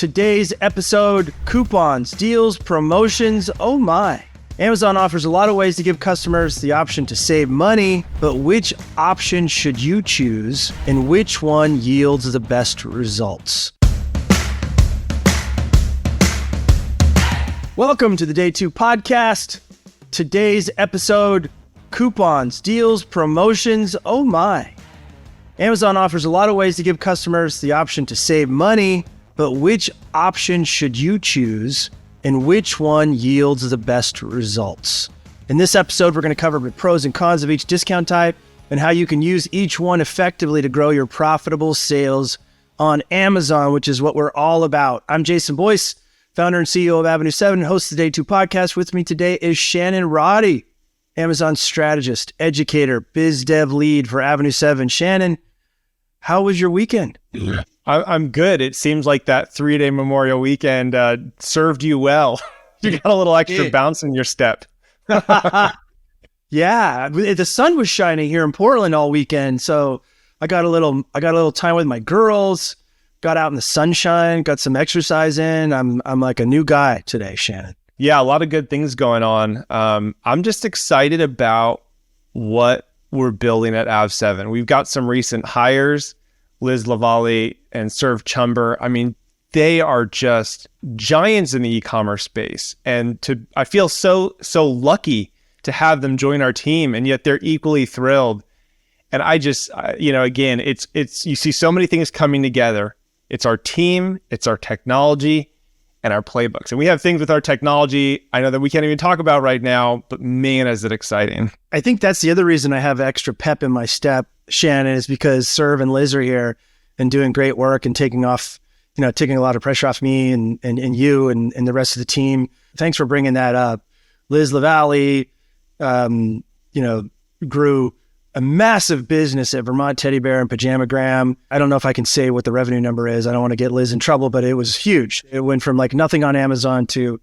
Today's episode, coupons, deals, promotions, oh my. Amazon offers a lot of ways to give customers the option to save money, but which option should you choose and which one yields the best results? Welcome to the Day 2 podcast. Today's episode, coupons, deals, promotions, oh my. Amazon offers a lot of ways to give customers the option to save money, but which option should you choose and which one yields the best results? In this episode, we're going to cover the pros and cons of each discount type and how you can use each one effectively to grow your profitable sales on Amazon, which is what we're all about. I'm Jason Boyce, founder and CEO of Avenue 7, and host of the Day 2 podcast. With me today is Shannon Roddy, Amazon strategist, educator, biz dev lead for Avenue 7. Shannon, how was your weekend? I'm good. It seems like that 3-day Memorial weekend served you well. You got a little extra bounce in your step. Yeah, the sun was shining here in Portland all weekend, so I got a little time with my girls. Got out in the sunshine, got some exercise in. I'm like a new guy today, Shannon. Yeah, a lot of good things going on. I'm just excited about what we're building at Av7. We've got some recent hires, Liz Lavallee and Serve Chumber. I mean, they are just giants in the e-commerce space. And I feel so lucky to have them join our team, and yet they're equally thrilled. And I just, again, it's you see so many things coming together. It's our team, it's our technology, and our playbooks. And we have things with our technology I know that we can't even talk about right now, but man, is it exciting. I think that's the other reason I have extra pep in my step, Shannon, is because Serve and Liz are here and doing great work and taking a lot of pressure off me and you and the rest of the team. Thanks for bringing that up. Liz Lavallee, grew a massive business at Vermont Teddy Bear and Pajamagram. I don't know if I can say what the revenue number is. I don't want to get Liz in trouble, but it was huge. It went from like nothing on Amazon to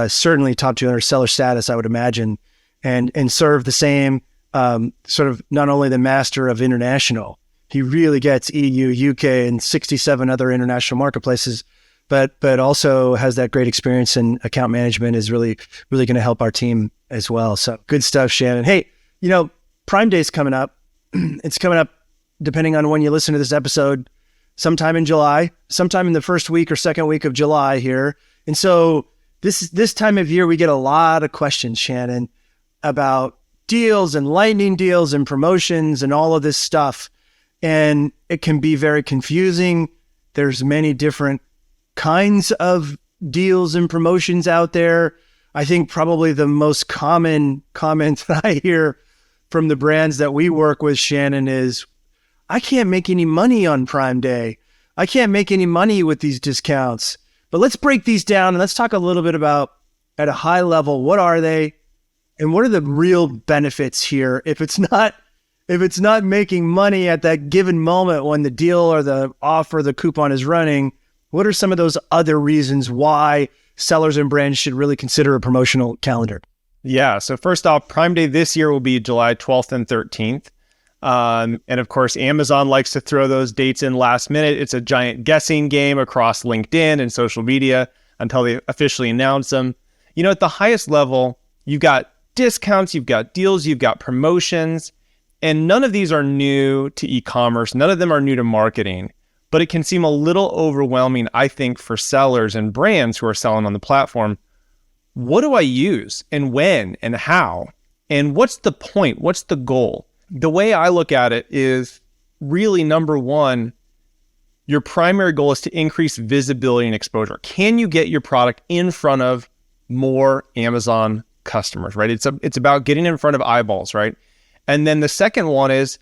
certainly top 200 seller status, I would imagine, and Serve the same, sort of not only the master of international. He really gets EU, UK, and 67 other international marketplaces, but also has that great experience in account management, is really, really going to help our team as well. So good stuff, Shannon. Hey, Prime Day's coming up. It's coming up, depending on when you listen to this episode, sometime in July, sometime in the first week or second week of July here. And so this time of year, we get a lot of questions, Shannon, about deals and lightning deals and promotions and all of this stuff. And it can be very confusing. There's many different kinds of deals and promotions out there. I think probably the most common comment that I hear from the brands that we work with, Shannon, is, I can't make any money on Prime Day. I can't make any money with these discounts. But let's break these down and let's talk a little bit about, at a high level, what are they and what are the real benefits here? If it's not making money at that given moment when the deal or the offer, the coupon is running, what are some of those other reasons why sellers and brands should really consider a promotional calendar? Yeah. So first off, Prime Day this year will be July 12th and 13th. And of course, Amazon likes to throw those dates in last minute. It's a giant guessing game across LinkedIn and social media until they officially announce them. At the highest level, you've got discounts, you've got deals, you've got promotions, and none of these are new to e-commerce. None of them are new to marketing, but it can seem a little overwhelming, I think, for sellers and brands who are selling on the platform. What do I use and when and how? And what's the point? What's the goal? The way I look at it is really, number one, your primary goal is to increase visibility and exposure. Can you get your product in front of more Amazon customers, right? It's about getting in front of eyeballs, right? And then the second one is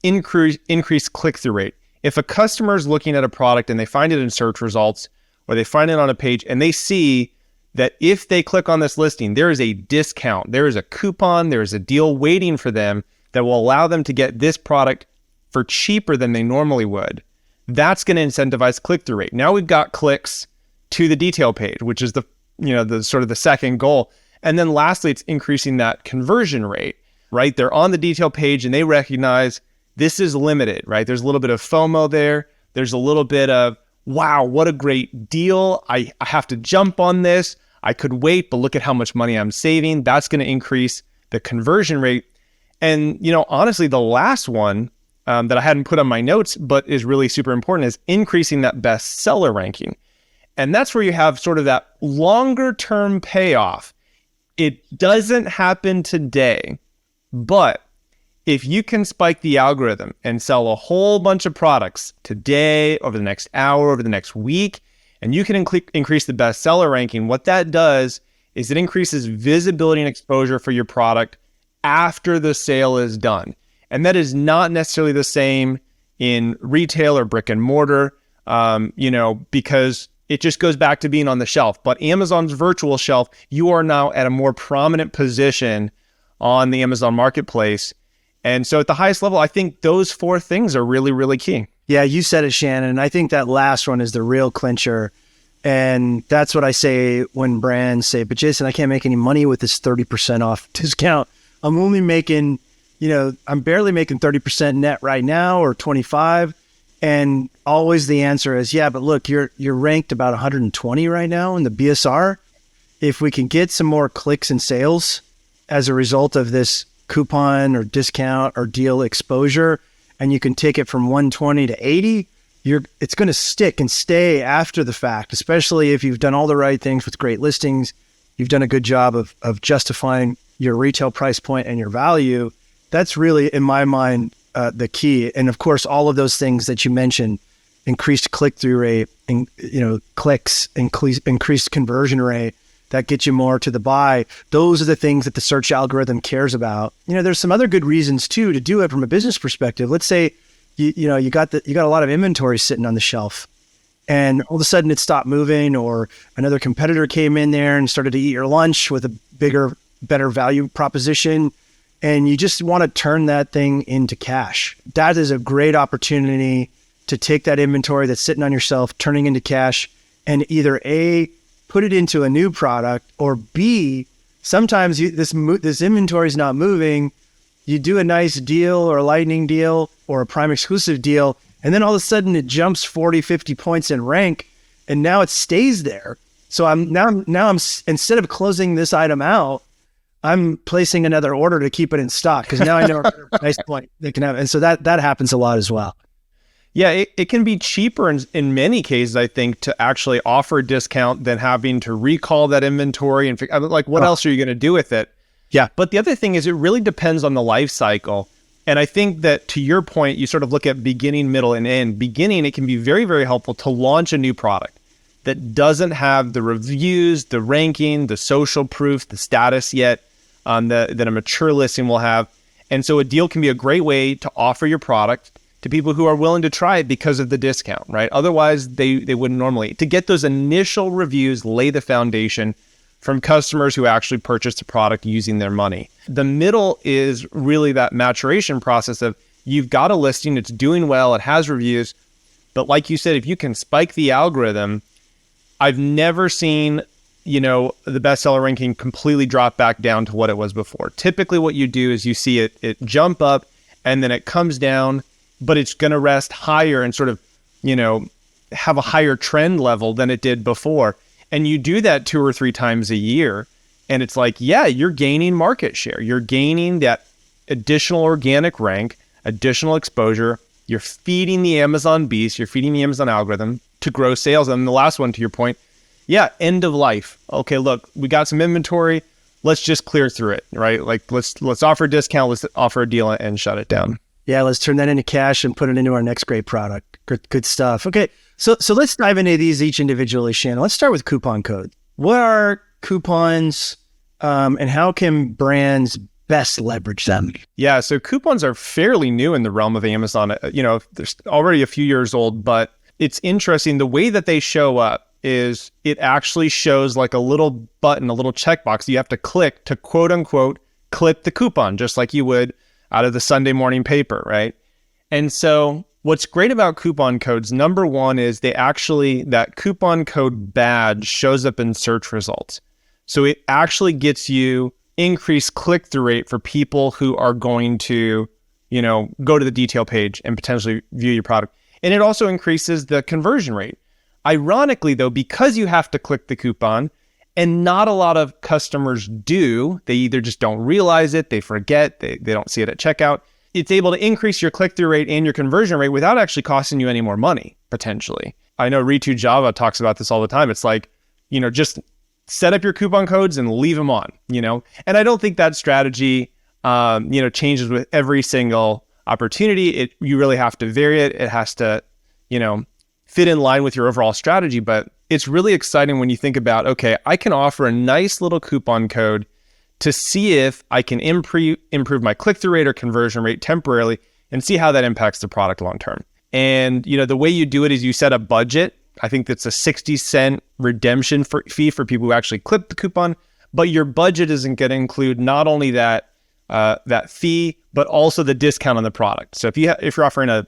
increase click-through rate. If a customer is looking at a product and they find it in search results or they find it on a page and they see that if they click on this listing, there is a discount, there is a coupon, there is a deal waiting for them that will allow them to get this product for cheaper than they normally would, that's going to incentivize click-through rate. Now we've got clicks to the detail page, which is the sort of the second goal. And then lastly, it's increasing that conversion rate, right? They're on the detail page and they recognize this is limited, right? There's a little bit of FOMO there. There's a little bit of, wow, what a great deal. I have to jump on this. I could wait, but look at how much money I'm saving. That's going to increase the conversion rate. And, honestly, the last one that I hadn't put on my notes, but is really super important, is increasing that bestseller ranking. And that's where you have sort of that longer term payoff. It doesn't happen today, but if you can spike the algorithm and sell a whole bunch of products today, over the next hour, over the next week, and you can increase the bestseller ranking, what that does is it increases visibility and exposure for your product after the sale is done. And that is not necessarily the same in retail or brick and mortar, because it just goes back to being on the shelf. But Amazon's virtual shelf, you are now at a more prominent position on the Amazon marketplace. And so at the highest level, I think those 4 things are really, really key. Yeah, you said it, Shannon. I think that last one is the real clincher. And that's what I say when brands say, but Jason, I can't make any money with this 30% off discount. I'm only making, I'm barely making 30% net right now, or 25. And always the answer is, yeah, but look, you're ranked about 120 right now in the BSR. If we can get some more clicks and sales as a result of this coupon or discount or deal exposure, and you can take it from 120 to 80, it's going to stick and stay after the fact, especially if you've done all the right things with great listings. You've done a good job of justifying your retail price point and your value. That's really, in my mind, the key. And of course, all of those things that you mentioned, increased click-through rate, and clicks, increased conversion rate, that gets you more to the buy. Those are the things that the search algorithm cares about. There's some other good reasons too to do it from a business perspective. Let's say you got a lot of inventory sitting on the shelf, and all of a sudden it stopped moving, or another competitor came in there and started to eat your lunch with a bigger, better value proposition, and you just want to turn that thing into cash. That is a great opportunity to take that inventory that's sitting on your shelf, turning into cash, and either A, put it into a new product, or B, sometimes this inventory is not moving. You do a nice deal or a lightning deal or a prime exclusive deal, and then all of a sudden it jumps 40, 50 points in rank, and now it stays there. So I'm instead of closing this item out, I'm placing another order to keep it in stock, because now I know a better price point they can have. And so that happens a lot as well. Yeah, it can be cheaper in many cases, I think, to actually offer a discount than having to recall that inventory and what else are you going to do with it? Yeah. But the other thing is, it really depends on the life cycle. And I think that, to your point, you sort of look at beginning, middle, and end. Beginning, it can be very, very helpful to launch a new product that doesn't have the reviews, the ranking, the social proof, the status yet that a mature listing will have. And so a deal can be a great way to offer your product to people who are willing to try it because of the discount, right? Otherwise, they wouldn't normally. To get those initial reviews, lay the foundation from customers who actually purchased the product using their money. The middle is really that maturation process of, you've got a listing, it's doing well, it has reviews, but like you said, if you can spike the algorithm, I've never seen the bestseller ranking completely drop back down to what it was before. Typically what you do is you see it jump up, and then it comes down, but it's going to rest higher and sort of, have a higher trend level than it did before. And you do that 2 or 3 times a year. And it's like, yeah, you're gaining market share. You're gaining that additional organic rank, additional exposure. You're feeding the Amazon beast. You're feeding the Amazon algorithm to grow sales. And the last one, to your point, yeah, end of life. Okay, look, we got some inventory. Let's just clear through it, right? Like let's offer a discount. Let's offer a deal and shut it down. Yeah, let's turn that into cash and put it into our next great product. Good stuff. Okay, so let's dive into these each individually, Shannon. Let's start with coupon code. What are coupons, and how can brands best leverage them? Yeah, so coupons are fairly new in the realm of Amazon. They're already a few years old, but it's interesting. The way that they show up is it actually shows like a little button, a little checkbox you have to click to, quote unquote, clip the coupon, just like you would out of the Sunday morning paper, right? And so what's great about coupon codes, number one, is that coupon code badge shows up in search results. So it actually gets you increased click-through rate for people who are going to, go to the detail page and potentially view your product. And it also increases the conversion rate. Ironically, though, because you have to click the coupon, and not a lot of customers do, they either just don't realize it, they forget, they don't see it at checkout. It's able to increase your click-through rate and your conversion rate without actually costing you any more money, potentially. I know Ritu Java talks about this all the time. It's like, just set up your coupon codes and leave them on, And I don't think that strategy, changes with every single opportunity. You really have to vary it. It has to, fit in line with your overall strategy. But it's really exciting when you think about, okay, I can offer a nice little coupon code to see if I can improve my click-through rate or conversion rate temporarily and see how that impacts the product long-term. And, the way you do it is you set a budget. I think that's a 60-cent redemption fee for people who actually click the coupon, but your budget isn't going to include not only that fee, but also the discount on the product. So if you're offering a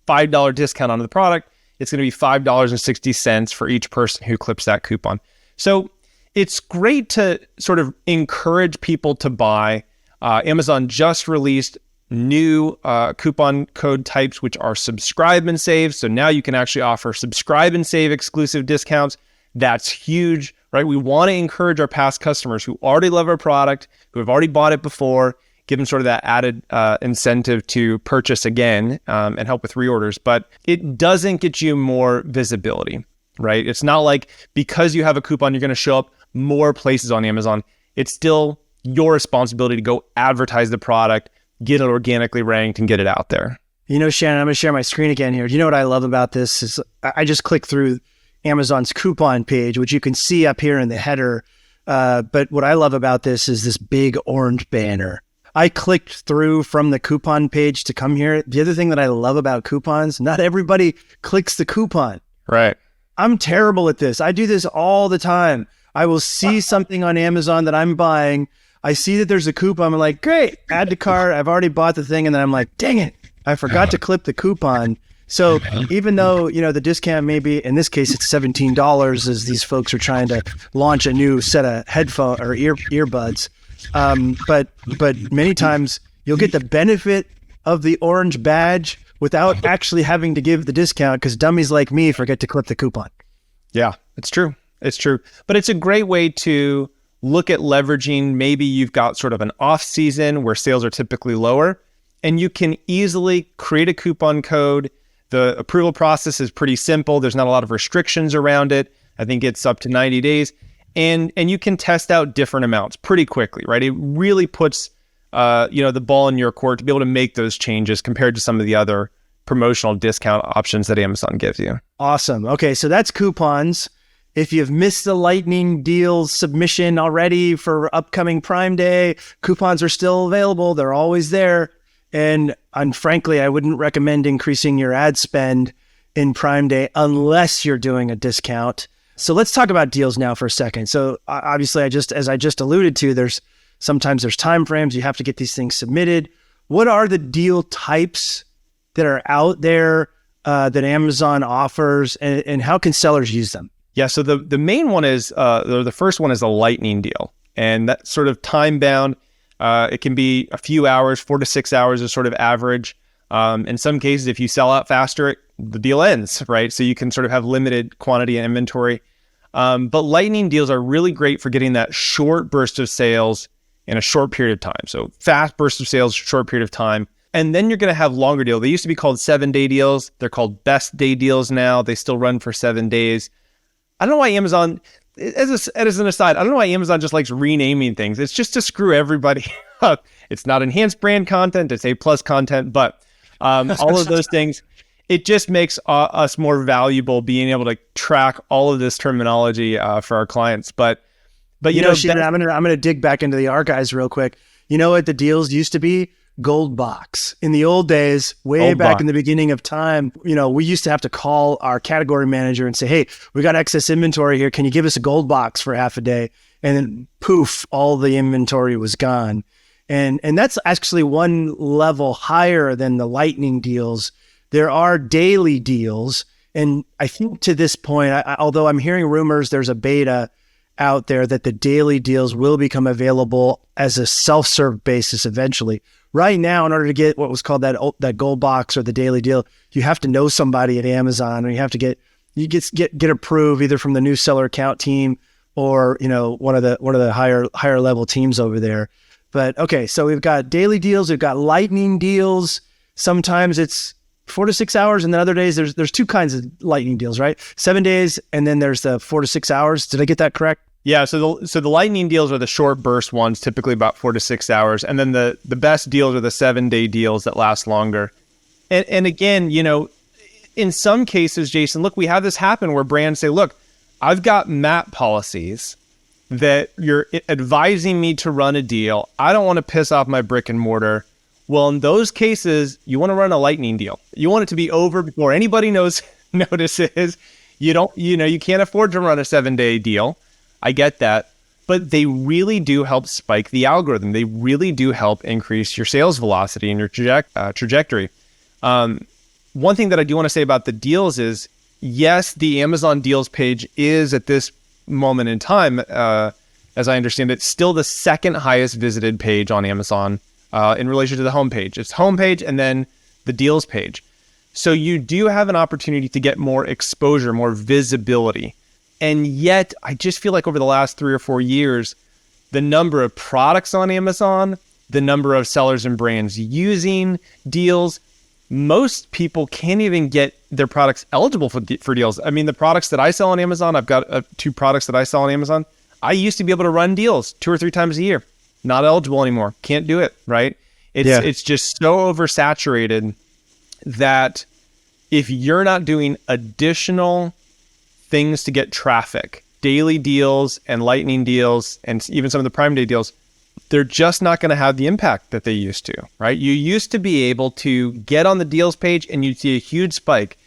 $5 discount on the product, it's going to be $5.60 for each person who clips that coupon. So it's great to sort of encourage people to buy. Amazon just released new coupon code types, which are subscribe and save. So now you can actually offer subscribe and save exclusive discounts. That's huge, right? We want to encourage our past customers who already love our product, who have already bought it before, give them sort of that added incentive to purchase again and help with reorders. But it doesn't get you more visibility, right? It's not like because you have a coupon, you're going to show up more places on Amazon. It's still your responsibility to go advertise the product, get it organically ranked, and get it out there. Shannon, I'm going to share my screen again here. You know what I love about this is I just clicked through Amazon's coupon page, which you can see up here in the header. But what I love about this is this big orange banner. I clicked through from the coupon page to come here. The other thing that I love about coupons, not everybody clicks the coupon. Right. I'm terrible at this. I do this all the time. I will see something on Amazon that I'm buying. I see that there's a coupon. I'm like, great, add to cart. I've already bought the thing. And then I'm like, dang it, I forgot to clip the coupon. So even though, the discount may be, in this case, it's $17 as these folks are trying to launch a new set of headphone or earbuds. But many times you'll get the benefit of the orange badge without actually having to give the discount because dummies like me forget to clip the coupon. Yeah, it's true. It's true. But it's a great way to look at leveraging. Maybe you've got sort of an off season where sales are typically lower, and you can easily create a coupon code. The approval process is pretty simple. There's not a lot of restrictions around it. I think it's up to 90 days. And you can test out different amounts pretty quickly, right? It really puts the ball in your court to be able to make those changes compared to some of the other promotional discount options that Amazon gives you. Awesome. Okay, so that's coupons. If you've missed the Lightning Deals submission already for upcoming Prime Day, coupons are still available. They're always there. And frankly, I wouldn't recommend increasing your ad spend in Prime Day unless you're doing a discount. So let's talk about deals now for a second. So obviously, as I just alluded to, there's sometimes time frames. You have to get these things submitted. What are the deal types that are out there that Amazon offers, and how can sellers use them? Yeah, so the main one is, the first one is a lightning deal. And that's sort of time bound. It can be a few hours, 4 to 6 hours is sort of average. In some cases, if you sell out faster, the deal ends, right? So you can sort of have limited quantity and inventory. But lightning deals are really great for getting that short burst of sales in a short period of time. So fast burst of sales, short period of time. And then you're going to have longer deals. They used to be called 7-day deals. They're called best day deals now. They still run for 7 days. I don't know why Amazon, as an aside, I don't know why Amazon just likes renaming things. It's just to screw everybody up. It's not enhanced brand content. It's A+ content. But all of those things, it just makes us more valuable being able to track all of this terminology for our clients. But Shannon, I'm gonna dig back into the archives real quick. You know what the deals used to be? Gold box. In the old days, in the beginning of time, we used to have to call our category manager and say, hey, we got excess inventory here. Can you give us a gold box for half a day? And then poof, all the inventory was gone. And that's actually one level higher than the lightning deals. There are daily deals. And I think to this point, although I'm hearing rumors there's a beta out there that the daily deals will become available as a self-serve basis eventually. Right now, in order to get what was called that gold box or the daily deal, you have to know somebody at Amazon, or you have to get you get approved either from the new seller account team or, one of the higher level teams over there. But okay, so we've got daily deals, we've got lightning deals. Sometimes it's 4 to 6 hours, and then other days there's two kinds of lightning deals, right? 7 days, and then there's the 4 to 6 hours. Did I get that correct? Yeah, so the lightning deals are the short burst ones, typically about 4 to 6 hours, and then the best deals are the 7-day deals that last longer. And again, in some cases, Jason, look, we have this happen where brands say, look, I've got MAP policies that you're advising me to run a deal. I don't want to piss off my brick and mortar. Well, in those cases, you want to run a lightning deal. You want it to be over before anybody notices. You can't afford to run a 7-day deal. I get that. But they really do help spike the algorithm. They really do help increase your sales velocity and your trajectory. One thing that I do want to say about the deals is, yes, the Amazon deals page is at this moment in time, as I understand it, still the second highest visited page on Amazon in relation to the homepage. It's homepage and then the deals page. So you do have an opportunity to get more exposure, more visibility. And yet, I just feel like over the last 3 or 4 years, the number of products on Amazon, the number of sellers and brands using deals, most people can't even get their products eligible for deals. I mean, the products that I sell on Amazon, I've got 2 products that I sell on Amazon. I used to be able to run deals 2 or 3 times a year. Not eligible anymore. Can't do it, right? It's just so oversaturated that if you're not doing additional things to get traffic, daily deals and lightning deals, and even some of the Prime Day deals, they're just not going to have the impact that they used to, right? You used to be able to get on the deals page and you'd see a huge spike.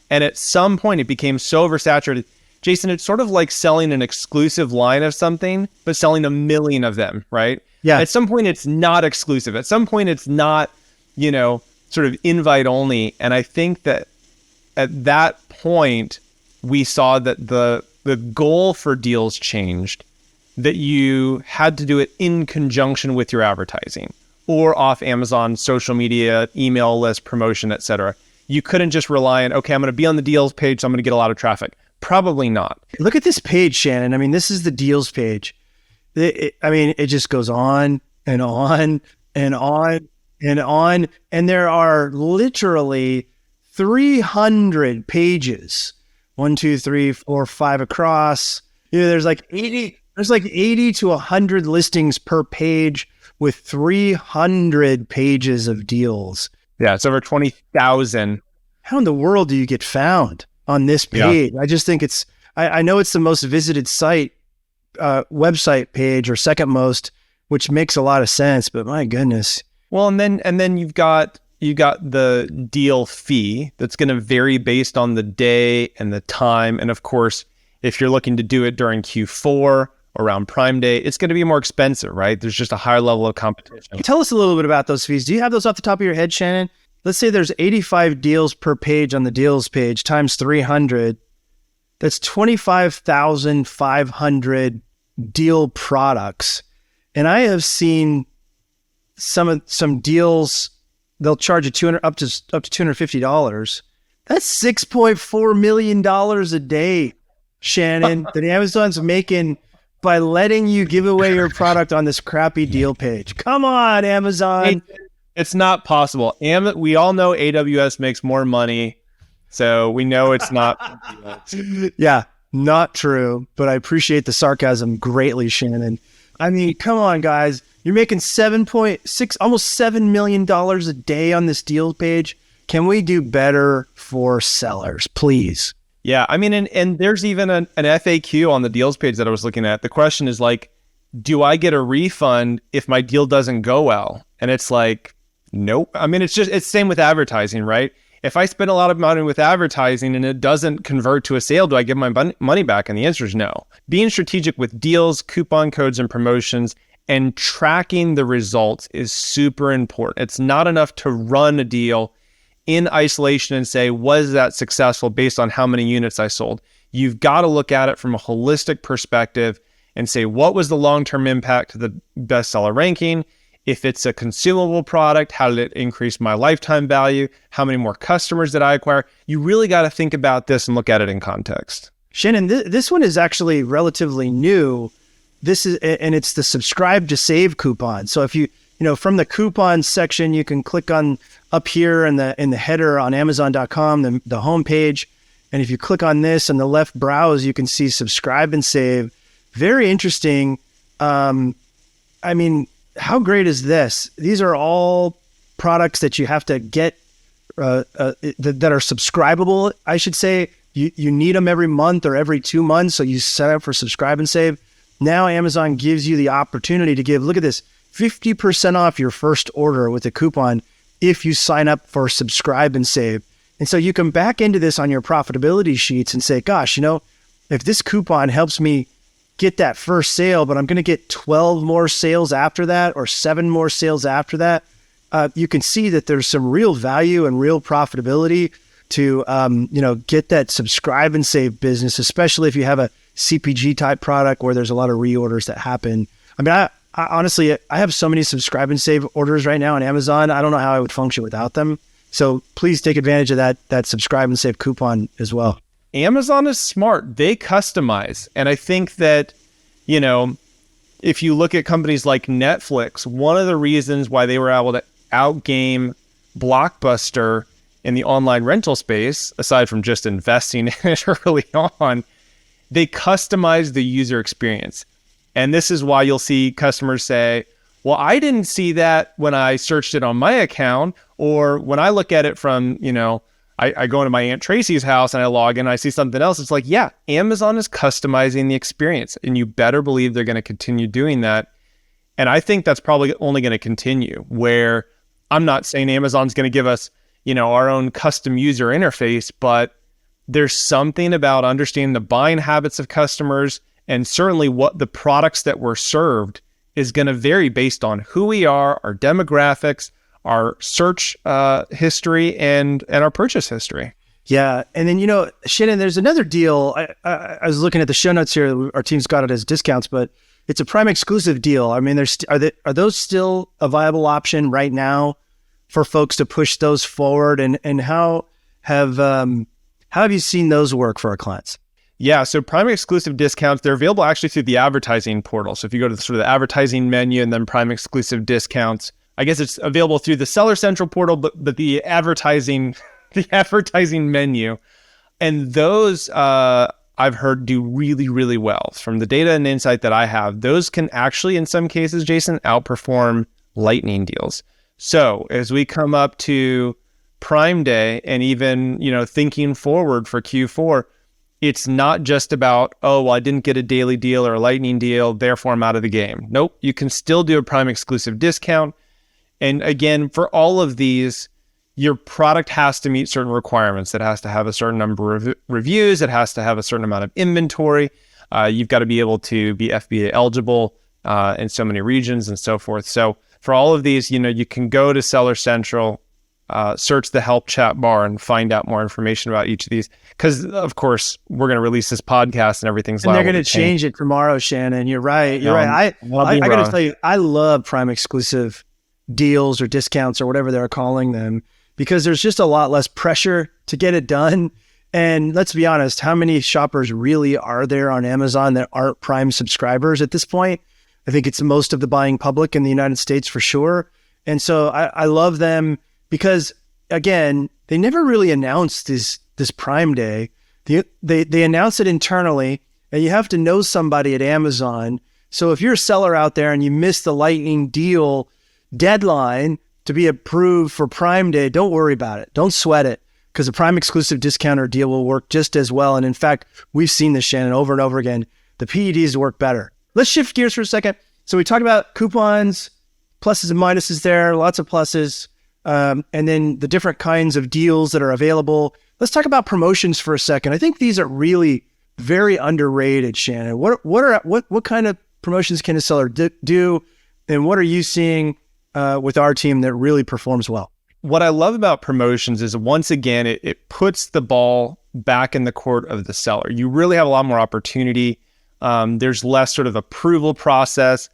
And at some point it became so oversaturated. Jason, it's sort of like selling an exclusive line of something, but selling 1 million of them, right? Yeah. At some point it's not exclusive. At some point it's not, sort of invite only. And I think that at that point, we saw that the goal for deals changed, that you had to do it in conjunction with your advertising or off Amazon, social media, email list, promotion, etc. You couldn't just rely on, okay, I'm going to be on the deals page, so I'm going to get a lot of traffic. Probably not. Look at this page, Shannon. I mean, this is the deals page. It just goes on and on and on and on. And there are literally 300 pages. 1, 2, 3, 4, 5 across. There's like 80 to 100 listings per page with 300 pages of deals. Yeah, it's over 20,000. How in the world do you get found on this page? Yeah. I just think I know it's the most visited website page, or second most, which makes a lot of sense, but my goodness. Well, and then you've got the deal fee that's going to vary based on the day and the time. And of course, if you're looking to do it during Q4 or around Prime Day, it's going to be more expensive, right? There's just a higher level of competition. Tell us a little bit about those fees. Do you have those off the top of your head, Shannon? Let's say there's 85 deals per page on the deals page times 300. That's 25,500 deal products. And I have seen some deals, they'll charge you up to $250. That's $6.4 million a day, Shannon, that Amazon's making by letting you give away your product on this crappy deal page. Come on, Amazon. It's not possible. We all know AWS makes more money, so we know it's not. Yeah, not true, but I appreciate the sarcasm greatly, Shannon. I mean, come on, guys. You're making $7.6, almost $7 million a day on this deal page. Can we do better for sellers, please? Yeah, I mean, and there's even an FAQ on the deals page that I was looking at. The question is like, do I get a refund if my deal doesn't go well? And it's like, nope. I mean, it's same with advertising, right? If I spend a lot of money with advertising and it doesn't convert to a sale, do I get my money back? And the answer is no. Being strategic with deals, coupon codes, and promotions, and tracking the results is super important. It's not enough to run a deal in isolation and say, was that successful based on how many units I sold? You've got to look at it from a holistic perspective and say, what was the long-term impact to the bestseller ranking? If it's a consumable product, how did it increase my lifetime value? How many more customers did I acquire? You really got to think about this and look at it in context. Shannon, this one is actually relatively new. And it's the subscribe to save coupon. So if you from the coupon section, you can click on up here in the header on Amazon.com, the homepage. And if you click on this in the left browse, you can see subscribe and save. Very interesting. I mean, how great is this? These are all products that you have to get that are subscribable, I should say. You need them every month or every 2 months. So you set up for subscribe and save. Now Amazon gives you the opportunity to give, look at this, 50% off your first order with a coupon if you sign up for subscribe and save. And so you can back into this on your profitability sheets and say, gosh, if this coupon helps me get that first sale, but I'm going to get 12 more sales after that or 7 more sales after that, you can see that there's some real value and real profitability to, get that subscribe and save business, especially if you have a CPG type product where there's a lot of reorders that happen. I mean, I honestly, I have so many subscribe and save orders right now on Amazon. I don't know how I would function without them. So please take advantage of that subscribe and save coupon as well. Amazon is smart. They customize. And I think that, if you look at companies like Netflix, one of the reasons why they were able to outgame Blockbuster in the online rental space, aside from just investing in it early on, they customize the user experience. And this is why you'll see customers say, well, I didn't see that when I searched it on my account, or when I look at it from, I go into my Aunt Tracy's house and I log in and I see something else. It's like, yeah, Amazon is customizing the experience, and you better believe they're going to continue doing that. And I think that's probably only going to continue, where I'm not saying Amazon's going to give us, our own custom user interface, but there's something about understanding the buying habits of customers, and certainly what the products that were served is going to vary based on who we are, our demographics, our search history, and our purchase history. Yeah. And then, Shannon, there's another deal. I was looking at the show notes here. Our team's got it as discounts, but it's a Prime exclusive deal. I mean, are those still a viable option right now for folks to push those forward? And how have you seen those work for our clients? Yeah, so Prime exclusive discounts, they're available actually through the advertising portal. So if you go to the sort of the advertising menu and then Prime exclusive discounts, I guess it's available through the Seller Central portal, but the advertising menu. And those I've heard do really, really well. From the data and insight that I have, those can actually, in some cases, Jason, outperform Lightning deals. So as we come up to Prime Day and even, thinking forward for Q4, it's not just about, I didn't get a daily deal or a Lightning deal, therefore I'm out of the game. Nope, you can still do a Prime exclusive discount. And again, for all of these, your product has to meet certain requirements. It has to have a certain number of reviews. It has to have a certain amount of inventory. You've got to be able to be FBA eligible in so many regions and so forth. So for all of these, you can go to Seller Central, search the help chat bar and find out more information about each of these. Because, of course, we're going to release this podcast and everything's liable. And they're going to change it tomorrow, Shannon. You're right. You're right. I got to tell you, I love Prime exclusive deals or discounts or whatever they're calling them, because there's just a lot less pressure to get it done. And let's be honest, how many shoppers really are there on Amazon that aren't Prime subscribers at this point? I think it's most of the buying public in the United States for sure. And so I love them because, again, they never really announced this Prime Day. They announce it internally, and you have to know somebody at Amazon. So if you're a seller out there and you miss the Lightning deal deadline to be approved for Prime Day, don't worry about it. Don't sweat it, because a Prime exclusive discount or deal will work just as well. And in fact, we've seen this, Shannon, over and over again. The PEDs work better. Let's shift gears for a second. So we talked about coupons, pluses and minuses there, lots of pluses, and then the different kinds of deals that are available. Let's talk about promotions for a second. I think these are really very underrated, Shannon. What kind of promotions can a seller do, and what are you seeing with our team that really performs well? What I love about promotions is, once again, it puts the ball back in the court of the seller. You really have a lot more opportunity. There's less sort of approval process.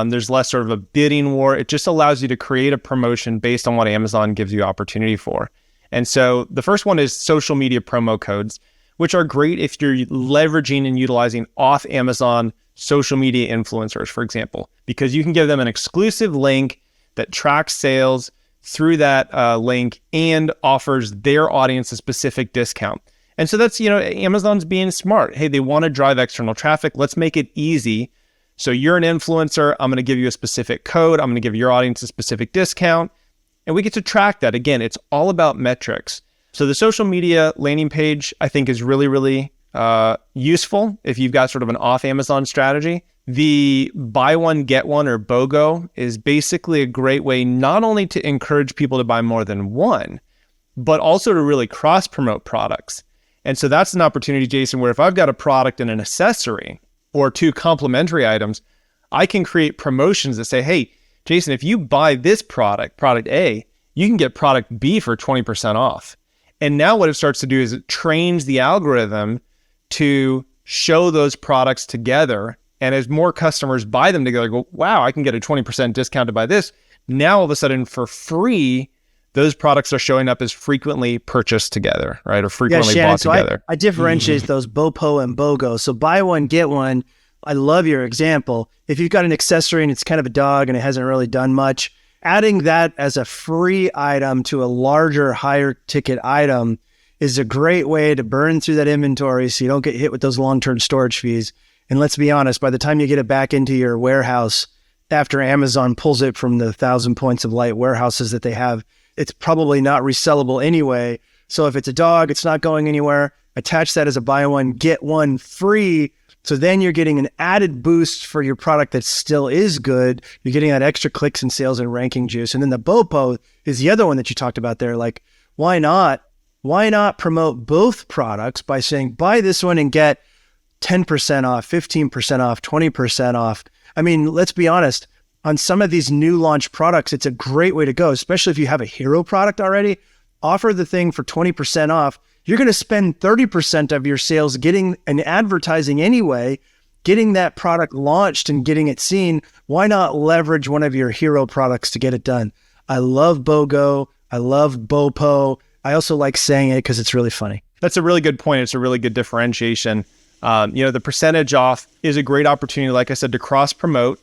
There's less sort of a bidding war. It just allows you to create a promotion based on what Amazon gives you opportunity for. And so the first one is social media promo codes, which are great if you're leveraging and utilizing off Amazon social media influencers, for example, because you can give them an exclusive link that tracks sales through that link and offers their audience a specific discount. And so that's, Amazon's being smart. Hey, they want to drive external traffic. Let's make it easy. So you're an influencer. I'm going to give you a specific code. I'm going to give your audience a specific discount. And we get to track that. Again, it's all about metrics. So the social media landing page, I think, is really, really useful if you've got sort of an off Amazon strategy. The buy one, get one, or BOGO is basically a great way not only to encourage people to buy more than one, but also to really cross-promote products. And so that's an opportunity, Jason, where if I've got a product and an accessory or two complementary items, I can create promotions that say, hey, Jason, if you buy this product A, you can get product B for 20% off. And now what it starts to do is it trains the algorithm to show those products together. And as more customers buy them together, go, wow, I can get a 20% discount to buy this. Now, all of a sudden, for free, those products are showing up as frequently purchased together, right? Or frequently bought together. I differentiate those BOPO and BOGO. So buy one, get one. I love your example. If you've got an accessory and it's kind of a dog and it hasn't really done much, adding that as a free item to a larger, higher ticket item is a great way to burn through that inventory so you don't get hit with those long-term storage fees. And let's be honest, by the time you get it back into your warehouse, after Amazon pulls it from the 1,000 points of light warehouses that they have, it's probably not resellable anyway. So if it's a dog, it's not going anywhere. Attach that as a buy one, get one free. So then you're getting an added boost for your product that still is good. You're getting that extra clicks and sales and ranking juice. And then the BOPO is the other one that you talked about there. Like, why not promote both products by saying, buy this one and get 10% off, 15% off, 20% off. I mean, let's be honest, on some of these new launch products, it's a great way to go, especially if you have a hero product already. Offer the thing for 20% off. You're going to spend 30% of your sales getting an advertising anyway, getting that product launched and getting it seen. Why not leverage one of your hero products to get it done? I love BOGO. I love BOPO. I also like saying it because it's really funny. That's a really good point. It's a really good differentiation. The percentage off is a great opportunity, like I said, to cross promote.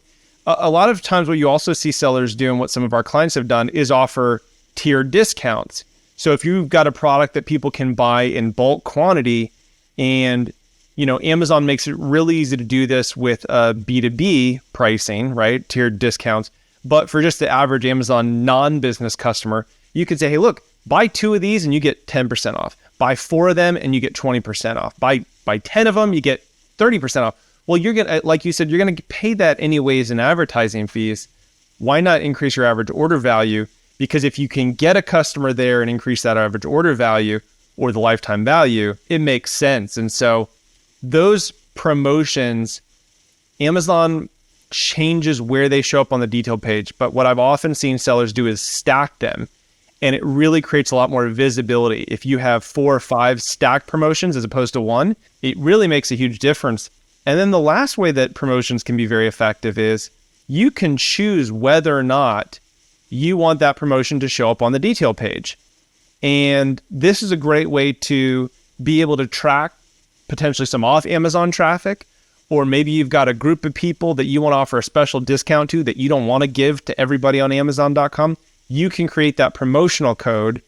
A lot of times what you also see sellers do and what some of our clients have done is offer tiered discounts. So if you've got a product that people can buy in bulk quantity and, Amazon makes it really easy to do this with B2B pricing, right? Tiered discounts. But for just the average Amazon non-business customer, you could say, hey, look, buy 2 of these and you get 10% off. Buy 4 of them and you get 20% off. Buy 10 of them, you get 30% off. Well, you're going to, like you said, you're going to pay that anyways in advertising fees. Why not increase your average order value? Because if you can get a customer there and increase that average order value or the lifetime value, it makes sense. And so those promotions, Amazon changes where they show up on the detail page. But what I've often seen sellers do is stack them. And it really creates a lot more visibility. If you have 4 or 5 stacked promotions as opposed to one, it really makes a huge difference. And then the last way that promotions can be very effective is you can choose whether or not you want that promotion to show up on the detail page. And this is a great way to be able to track potentially some off Amazon traffic, or maybe you've got a group of people that you want to offer a special discount to that you don't want to give to everybody on Amazon.com. You can create that promotional code.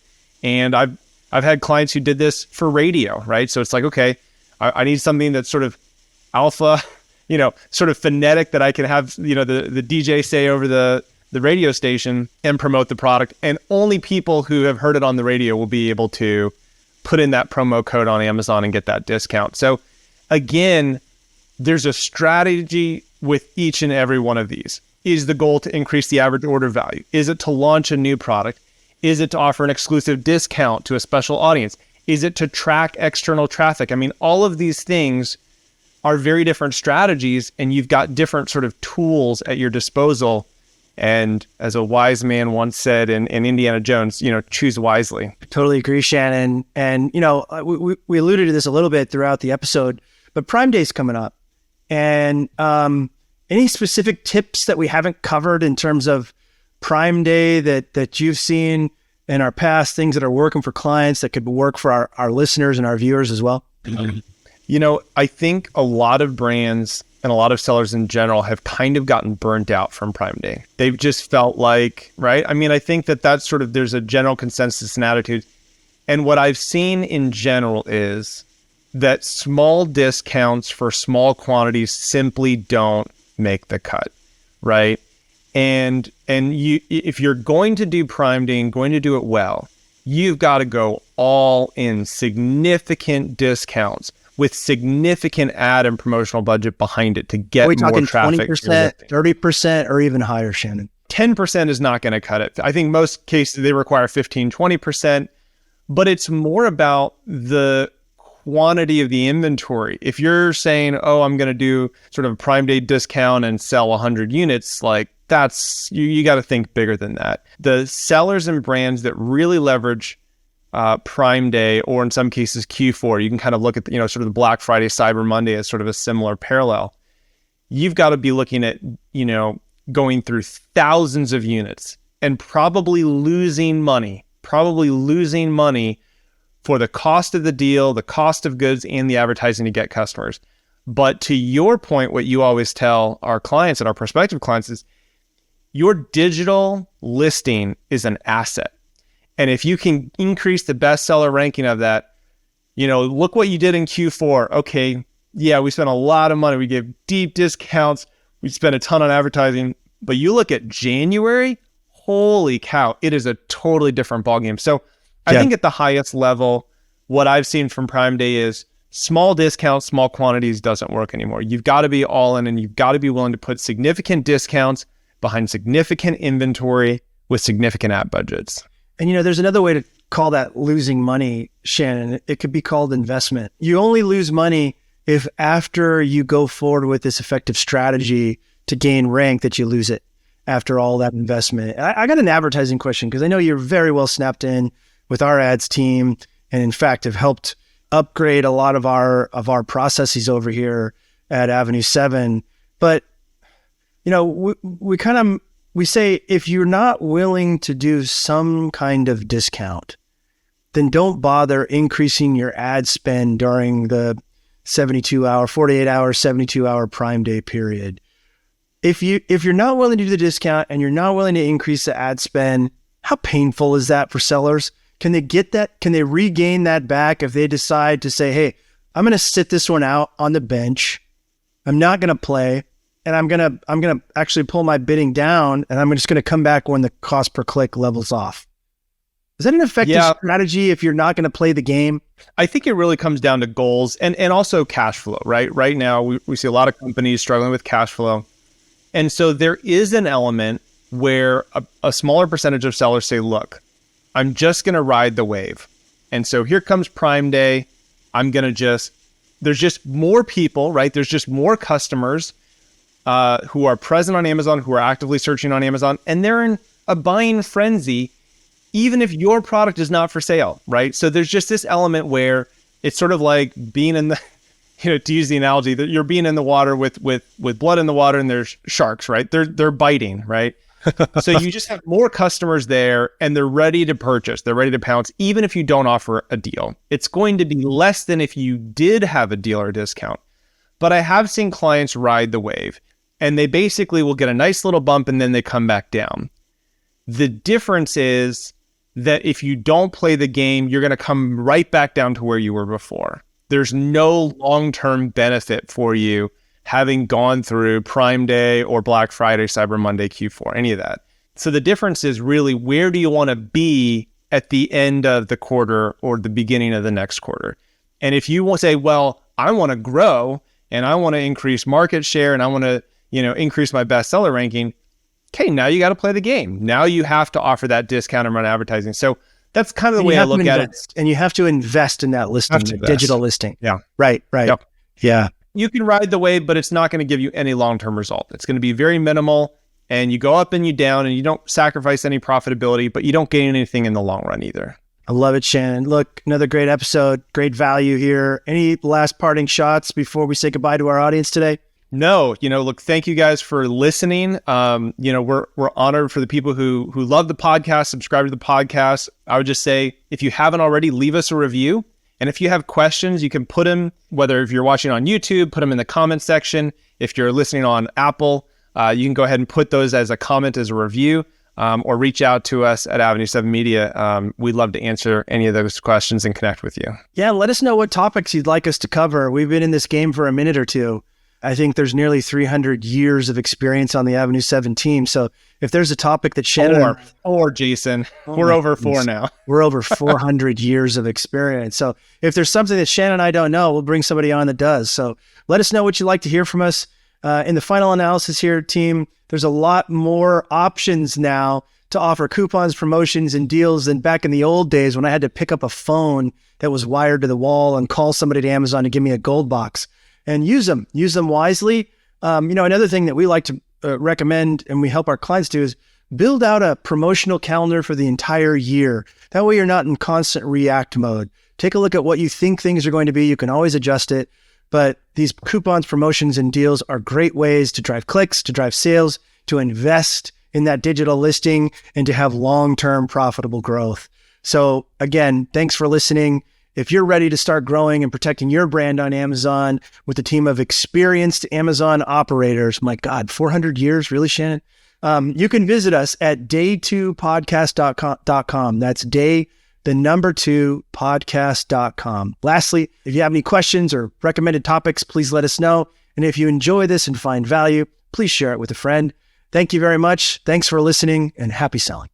And I've had clients who did this for radio, right? So it's like, okay, I need something that's sort of alpha, sort of phonetic that I can have, the DJ say over the radio station and promote the product. And only people who have heard it on the radio will be able to put in that promo code on Amazon and get that discount. So again, there's a strategy with each and every one of these. Is the goal to increase the average order value? Is it to launch a new product? Is it to offer an exclusive discount to a special audience? Is it to track external traffic? I mean, all of these things are very different strategies, and you've got different sort of tools at your disposal. And as a wise man once said in Indiana Jones, choose wisely. Totally agree, Shannon. And, we alluded to this a little bit throughout the episode, but Prime Day's coming up. And, Any specific tips that we haven't covered in terms of Prime Day that you've seen in our past, things that are working for clients that could work for our listeners and our viewers as well? I think a lot of brands and a lot of sellers in general have kind of gotten burnt out from Prime Day. They've just felt like, right? I mean, I think that's sort of, there's a general consensus and attitude. And what I've seen in general is that small discounts for small quantities simply don't make the cut, right? And you, if you're going to do Prime Day and going to do it well, you've got to go all in, significant discounts with significant ad and promotional budget behind it to get more traffic. Are we talking 20%, 30%, or even higher, Shannon? 10% is not going to cut it. I think most cases they require 15, 20%, but it's more about the quantity of the inventory. If you're saying, oh, I'm going to do sort of a Prime Day discount and sell 100 units, like that's, you got to think bigger than that. The sellers and brands that really leverage Prime Day, or in some cases Q4, you can kind of look at, sort of the Black Friday, Cyber Monday as sort of a similar parallel. You've got to be looking at, going through thousands of units and probably losing money for the cost of the deal, the cost of goods, and the advertising to get customers. But to your point, what you always tell our clients and our prospective clients is your digital listing is an asset. And if you can increase the bestseller ranking of that, look what you did in Q4. Okay, yeah, we spent a lot of money. We gave deep discounts. We spent a ton on advertising. But you look at January, holy cow, it is a totally different ballgame. So I think at the highest level, what I've seen from Prime Day is small discounts, small quantities doesn't work anymore. You've got to be all in, and you've got to be willing to put significant discounts behind significant inventory with significant ad budgets. And there's another way to call that losing money, Shannon. It could be called investment. You only lose money if after you go forward with this effective strategy to gain rank that you lose it after all that investment. I got an advertising question because I know you're very well snapped in with our ads team, and in fact have helped upgrade a lot of our processes over here at Avenue 7. But we say, if you're not willing to do some kind of discount, then don't bother increasing your ad spend during the 48-hour, 72-hour Prime Day period. If you're not willing to do the discount and you're not willing to increase the ad spend, how painful is that for sellers? Can they get that? Can they regain that back if they decide to say, hey, I'm going to sit this one out on the bench. I'm not going to play. And I'm gonna actually pull my bidding down, and I'm just gonna come back when the cost per click levels off. Is that an effective strategy if you're not gonna play the game? I think it really comes down to goals and also cash flow, right? Right now, we see a lot of companies struggling with cash flow. And so there is an element where a smaller percentage of sellers say, look, I'm just gonna ride the wave. And so here comes Prime Day. There's just more people, right? There's just more customers who are present on Amazon, who are actively searching on Amazon, and they're in a buying frenzy, even if your product is not for sale, right? So there's just this element where it's sort of like being in the, to use the analogy, that you're being in the water with blood in the water, and there's sharks, right? They're biting, right? So you just have more customers there, and they're ready to purchase. They're ready to pounce, even if you don't offer a deal. It's going to be less than if you did have a deal or discount. But I have seen clients ride the wave, and they basically will get a nice little bump and then they come back down. The difference is that if you don't play the game, you're going to come right back down to where you were before. There's no long-term benefit for you having gone through Prime Day or Black Friday, Cyber Monday, Q4, any of that. So the difference is really, where do you want to be at the end of the quarter or the beginning of the next quarter? And if you want to say, well, I want to grow and I want to increase market share and I want to increase my bestseller ranking. Okay, now you got to play the game. Now you have to offer that discount and run advertising. So that's kind of the way I look at it. And you have to invest in that listing, digital listing. Yeah. Right. Yep. Yeah. You can ride the wave, but it's not going to give you any long-term result. It's going to be very minimal, and you go up and you down, and you don't sacrifice any profitability, but you don't gain anything in the long run either. I love it, Shannon. Look, another great episode, great value here. Any last parting shots before we say goodbye to our audience today? No, look, thank you guys for listening. We're honored for the people who love the podcast, subscribe to the podcast. I would just say, if you haven't already, leave us a review. And if you have questions, you can put them, whether if you're watching on YouTube, put them in the comment section. If you're listening on Apple, you can go ahead and put those as a comment, as a review, or reach out to us at Avenue 7 Media. We'd love to answer any of those questions and connect with you. Yeah, let us know what topics you'd like us to cover. We've been in this game for a minute or two. I think there's nearly 300 years of experience on the Avenue 7 team. So if there's a topic that Shannon... Or Jason. We're over 4 now. We're over 400 years of experience. So if there's something that Shannon and I don't know, we'll bring somebody on that does. So let us know what you'd like to hear from us. In the final analysis here, team, there's a lot more options now to offer coupons, promotions, and deals than back in the old days when I had to pick up a phone that was wired to the wall and call somebody at Amazon to give me a gold box. And use them wisely. Another thing that we like to recommend and we help our clients do is build out a promotional calendar for the entire year. That way you're not in constant react mode. Take a look at what you think things are going to be. You can always adjust it. But these coupons, promotions, and deals are great ways to drive clicks, to drive sales, to invest in that digital listing, and to have long-term profitable growth. So again, thanks for listening. If you're ready to start growing and protecting your brand on Amazon with a team of experienced Amazon operators, my God, 400 years, really, Shannon? You can visit us at day2podcast.com. That's day2podcast.com. Lastly, if you have any questions or recommended topics, please let us know. And if you enjoy this and find value, please share it with a friend. Thank you very much. Thanks for listening, and happy selling.